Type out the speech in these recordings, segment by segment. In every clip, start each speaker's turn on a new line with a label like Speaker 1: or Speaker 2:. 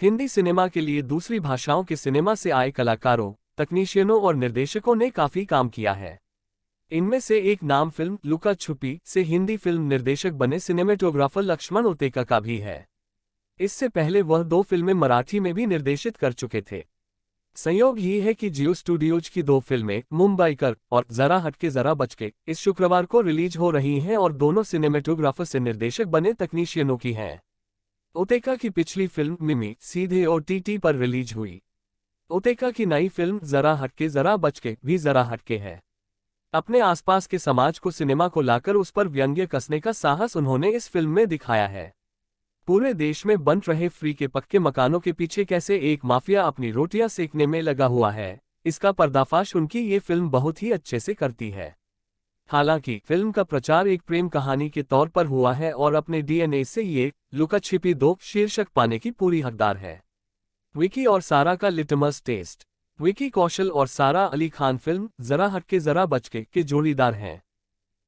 Speaker 1: Hindi cinema के लिए दूसरी भाषाओं के सिनेमा से आए कलाकारों, तकनीशियनों और निर्देशकों ने काफी काम किया है। इनमें से एक नाम फिल्म लुका छुपी से हिंदी फिल्म निर्देशक बने सिनेमेटोग्राफर लक्ष्मण उतेका का भी है। इससे पहले वह 2 फिल्में मराठी में भी निर्देशित कर चुके थे। संयोग ही है कि जियो स्टूडियोज की 2 फिल्में मुंबईकर और जरा हटके जरा बचके इस शुक्रवार को रिलीज हो रही हैं और दोनों सिनेमेटोग्राफर से निर्देशक बने तकनीशियनों की हैं। उतेका की पिछली फिल्म मिमी सीधे OTT पर रिलीज हुई। उतेका की नई फिल्म जरा हटके जरा बचके भी जरा हटके है। अपने आसपास के समाज को सिनेमा को लाकर उस पर व्यंग्य कसने का साहस उन्होंने इस फिल्म में दिखाया है। पूरे देश में बन रहे फ्री के पक्के मकानों के पीछे कैसे एक माफिया अपनी रोटियां सेकने में लगा हुआ है, इसका पर्दाफाश उनकी ये फिल्म बहुत ही अच्छे से करती है। हालांकि फिल्म का प्रचार एक प्रेम कहानी के तौर पर हुआ है और अपने DNA से ये लुका छिपी 2 शीर्षक पाने की पूरी हकदार है। विकी और सारा का लिटमस टेस्ट। विकी कौशल और सारा अली खान फिल्म जरा हटके जरा बचके के जोड़ीदार हैं।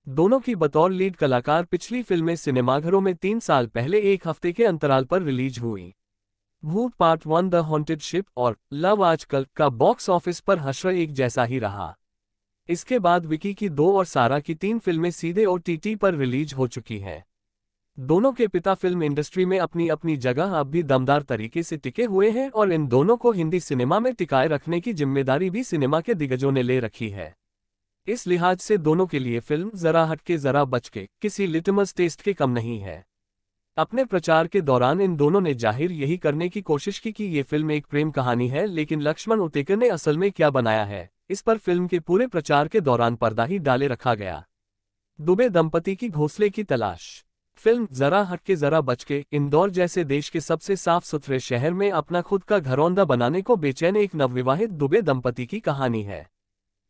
Speaker 1: दोनों की बतौर लीड कलाकार पिछली फिल्में सिनेमाघरों में 3 साल पहले एक हफ्ते के अंतराल पर रिलीज हुई। भूत पार्ट 1 द हॉन्टेड शिप और लव आजकल का बॉक्स ऑफिस पर हश्र एक जैसा ही रहा। इसके बाद विकी की 2 और सारा की 3 फिल्में सीधे OTT पर रिलीज हो चुकी हैं। दोनों के पिता फिल्म इंडस्ट्री में अपनी अपनी जगह अब भी दमदार तरीके से टिके हुए हैं और इन दोनों को हिंदी सिनेमा में टिकाए रखने की जिम्मेदारी भी सिनेमा के दिग्गजों ने ले रखी है। इस लिहाज से दोनों के लिए फिल्म जरा हटके जरा बचके किसी लिटमस टेस्ट के कम नहीं है। अपने प्रचार के दौरान इन दोनों ने जाहिर यही करने की कोशिश की कि ये फिल्म एक प्रेम कहानी है, लेकिन लक्ष्मण उतेकर ने असल में क्या बनाया है, इस पर फिल्म के पूरे प्रचार के दौरान पर्दा ही डाले रखा गया। दुबे दंपति की घोंसले की तलाश। फिल्म जरा हटके जरा बचके इंदौर जैसे देश के सबसे साफ सुथरे शहर में अपना खुद का घरौंदा बनाने को बेचैन एक नवविवाहित दुबे दंपति की कहानी है।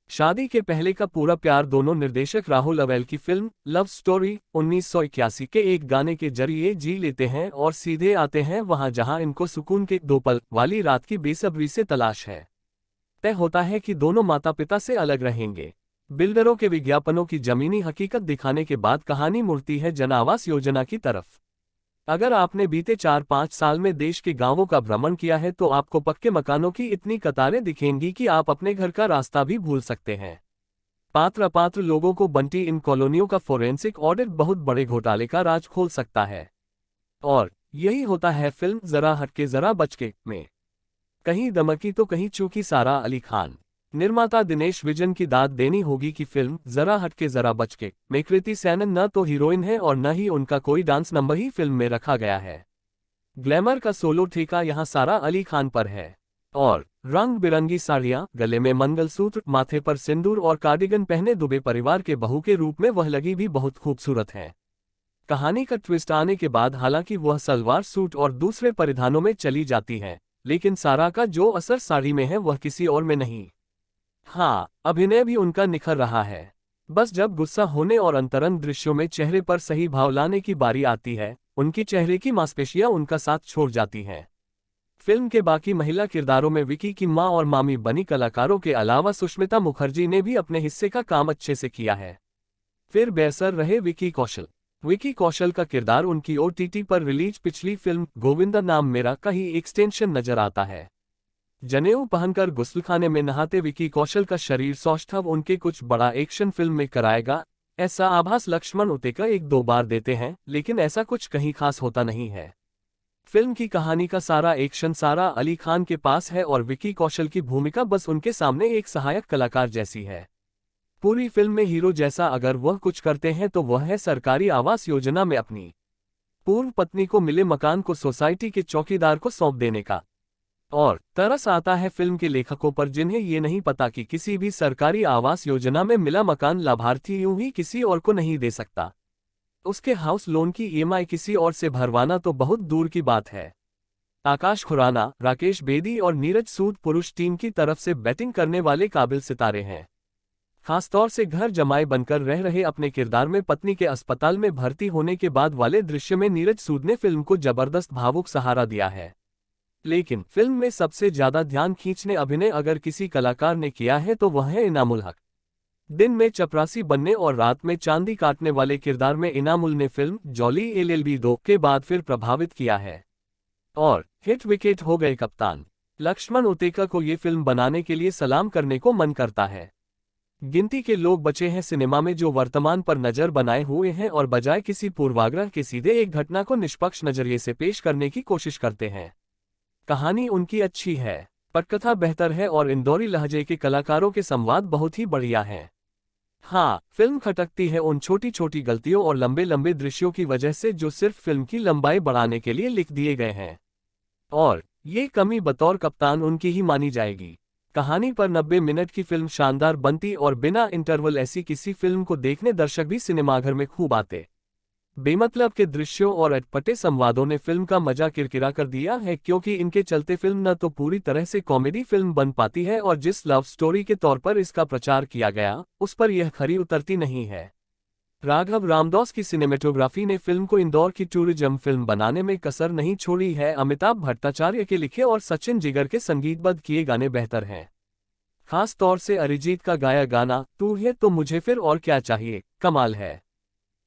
Speaker 1: शादी के पहले का पूरा प्यार दोनों निर्देशक राहुल अवेल की फिल्म लव स्टोरी 1981 के एक गाने के जरिए जी लेते हैं और सीधे आते हैं वहां जहां इनको सुकून के 2 पल वाली रात की बेसब्री से तलाश है। तय होता है कि दोनों माता पिता से अलग रहेंगे। बिल्डरों के विज्ञापनों की जमीनी हकीकत दिखाने के बाद कहानी मुड़ती है जन आवास योजना की तरफ। अगर आपने बीते 4-5 साल में देश के गांवों का भ्रमण किया है तो आपको पक्के मकानों की इतनी कतारें दिखेंगी कि आप अपने घर का रास्ता भी भूल सकते हैं। पात्र अपात्र लोगों को बंटी इन कॉलोनियों का फोरेंसिक ऑडिट बहुत बड़े घोटाले का राज खोल सकता है। और यही होता है फिल्म जरा हटके जरा बचके में। कहीं दमकी तो कहीं चूकी सारा अली खान। निर्माता दिनेश विजन की दाद देनी होगी कि फिल्म जरा हटके जरा बचके में कृति सैनन न तो हीरोइन है और न ही उनका कोई डांस नंबर ही फिल्म में रखा गया है। ग्लैमर का सोलो ठेका यहाँ सारा अली खान पर है। और रंग बिरंगी साड़ियां, गले में मंगलसूत्र, माथे पर सिंदूर और कार्डिगन पहने दुबे परिवार के बहू के रूप में वह लगी भी बहुत खूबसूरत है। कहानी का ट्विस्ट आने के बाद हालांकि वह सलवार सूट और दूसरे परिधानों में चली जाती है, लेकिन सारा का जो असर साड़ी में है वह किसी और में नहीं। हाँ, अभिनय भी उनका निखर रहा है। बस जब गुस्सा होने और अंतरंग दृश्यों में चेहरे पर सही भाव लाने की बारी आती है, उनकी चेहरे की मांसपेशियां उनका साथ छोड़ जाती हैं। फिल्म के बाकी महिला किरदारों में विकी की मां और मामी बनी कलाकारों के अलावा सुष्मिता मुखर्जी ने भी अपने हिस्से का काम अच्छे से किया है। फिर बेअसर रहे विकी कौशल। विकी कौशल का किरदार उनकी OTT पर रिलीज पिछली फिल्म गोविंदा नाम मेरा का ही एक्सटेंशन नजर आता है। जनेऊ पहनकर गुस्लखाने में नहाते विकी कौशल का शरीर सौष्ठव उनके कुछ बड़ा एक्शन फिल्म में कराएगा, ऐसा आभास लक्ष्मण उतेका 1-2 बार देते हैं, लेकिन ऐसा कुछ कहीं खास होता नहीं है। फिल्म की कहानी का सारा एक्शन सारा अली खान के पास है और विकी कौशल की भूमिका बस उनके सामने एक सहायक कलाकार जैसी है। पूरी फिल्म में हीरो जैसा अगर वह कुछ करते हैं तो वह है सरकारी आवास योजना में अपनी पूर्व पत्नी को मिले मकान को सोसाइटी के चौकीदार को सौंप देने का। और तरस आता है फिल्म के लेखकों पर जिन्हें ये नहीं पता कि किसी भी सरकारी आवास योजना में मिला मकान लाभार्थी यूं ही किसी और को नहीं दे सकता। उसके हाउस लोन की EMI किसी और से भरवाना तो बहुत दूर की बात है। आकाश खुराना, राकेश बेदी और नीरज सूद पुरुष टीम की तरफ से बैटिंग करने वाले काबिल सितारे हैं। खासतौर से घर जमाए बनकर रह रहे अपने किरदार में पत्नी के अस्पताल में भर्ती होने के बाद वाले दृश्य में नीरज सूद ने फिल्म को जबरदस्त भावुक सहारा दिया है। लेकिन फिल्म में सबसे ज्यादा ध्यान खींचने अभिनय अगर किसी कलाकार ने किया है तो वह है इनामुल हक। दिन में चपरासी बनने और रात में चांदी काटने वाले किरदार में इनामुल ने फिल्म जॉली LLB 2 के बाद फिर प्रभावित किया है। और हिट विकेट हो गए कप्तान। लक्ष्मण उतेका को ये फिल्म बनाने के लिए सलाम करने को मन करता है। गिनती के लोग बचे हैं सिनेमा में जो वर्तमान पर नजर बनाए हुए हैं और बजाय किसी पूर्वाग्रह के सीधे एक घटना को निष्पक्ष नजरिए से पेश करने की कोशिश करते हैं। कहानी उनकी अच्छी है, पटकथा बेहतर है और इंदौरी लहजे के कलाकारों के संवाद बहुत ही बढ़िया हैं। हाँ, फिल्म खटकती है उन छोटी छोटी गलतियों और लंबे लंबे दृश्यों की वजह से जो सिर्फ फिल्म की लंबाई बढ़ाने के लिए लिख दिए गए हैं। और ये कमी बतौर कप्तान उनकी ही मानी जाएगी। कहानी पर 90 मिनट की फिल्म शानदार बनती और बिना इंटरवल ऐसी किसी फिल्म को देखने दर्शक भी सिनेमाघर में खूब आते। बेमतलब के दृश्यों और अटपटे संवादों ने फिल्म का मजा किरकिरा कर दिया है क्योंकि इनके चलते फिल्म न तो पूरी तरह से कॉमेडी फिल्म बन पाती है और जिस लव स्टोरी के तौर पर इसका प्रचार किया गया उस पर यह खरी उतरती नहीं है। राघव रामदास की सिनेमेटोग्राफी ने फिल्म को इंदौर की टूरिज्म फिल्म बनाने में कसर नहीं छोड़ी है। अमिताभ भट्टाचार्य के लिखे और सचिन जिगर के संगीतबद्ध किए गाने बेहतर हैं। खास तौर से अरिजीत का गाया गाना तू है तो मुझे फिर और क्या चाहिए कमाल है।